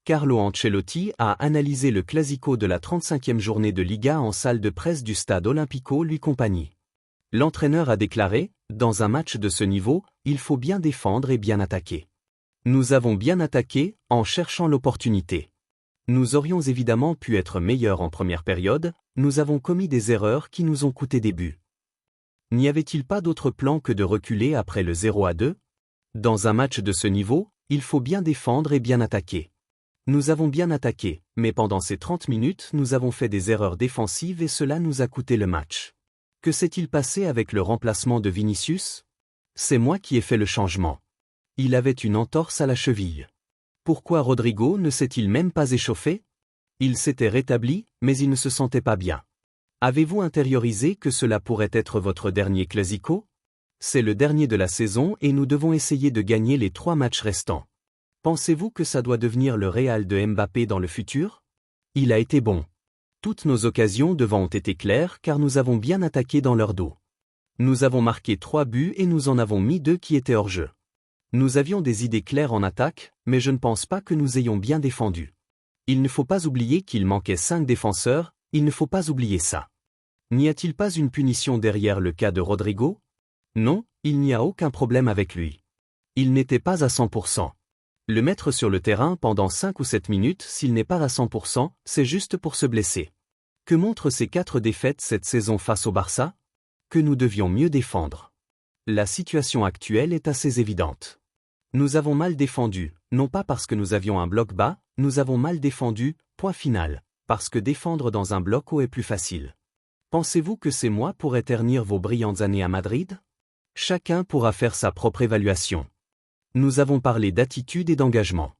Carlo Ancelotti a analysé le Classico de la 35e journée de Liga en salle de presse du stade Olimpico lui compagnie. L'entraîneur a déclaré, dans un match de ce niveau, il faut bien défendre et bien attaquer. Nous avons bien attaqué, en cherchant l'opportunité. Nous aurions évidemment pu être meilleurs en première période, nous avons commis des erreurs qui nous ont coûté des buts. N'y avait-il pas d'autre plan que de reculer après le 0-2 ? Dans un match de ce niveau, il faut bien défendre et bien attaquer. Nous avons bien attaqué, mais pendant ces 30 minutes nous avons fait des erreurs défensives et cela nous a coûté le match. Que s'est-il passé avec le remplacement de Vinicius ? C'est moi qui ai fait le changement. Il avait une entorse à la cheville. Pourquoi Rodrigo ne s'est-il même pas échauffé ? Il s'était rétabli, mais il ne se sentait pas bien. Avez-vous intériorisé que cela pourrait être votre dernier Classico ? C'est le dernier de la saison et nous devons essayer de gagner les 3 matchs restants. Pensez-vous que ça doit devenir le Real de Mbappé dans le futur ? Il a été bon. Toutes nos occasions devant ont été claires car nous avons bien attaqué dans leur dos. Nous avons marqué 3 buts et nous en avons mis 2 qui étaient hors jeu. Nous avions des idées claires en attaque, mais je ne pense pas que nous ayons bien défendu. Il ne faut pas oublier qu'il manquait 5 défenseurs, il ne faut pas oublier ça. N'y a-t-il pas une punition derrière le cas de Rodrigo ? Non, il n'y a aucun problème avec lui. Il n'était pas à 100%. Le mettre sur le terrain pendant 5 ou 7 minutes s'il n'est pas à 100%, c'est juste pour se blesser. Que montrent ces 4 défaites cette saison face au Barça ? Que nous devions mieux défendre. La situation actuelle est assez évidente. Nous avons mal défendu, non pas parce que nous avions un bloc bas, nous avons mal défendu, point final, parce que défendre dans un bloc haut est plus facile. Pensez-vous que ces mois pourraient ternir vos brillantes années à Madrid ? Chacun pourra faire sa propre évaluation. Nous avons parlé d'attitude et d'engagement.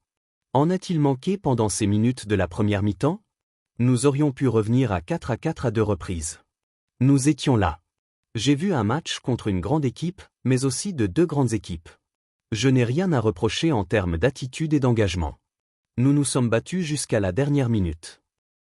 En a-t-il manqué pendant ces minutes de la première mi-temps ? Nous aurions pu revenir à 4-4 à 2 reprises. Nous étions là. J'ai vu un match contre une grande équipe, mais aussi de 2 grandes équipes. Je n'ai rien à reprocher en termes d'attitude et d'engagement. Nous nous sommes battus jusqu'à la dernière minute.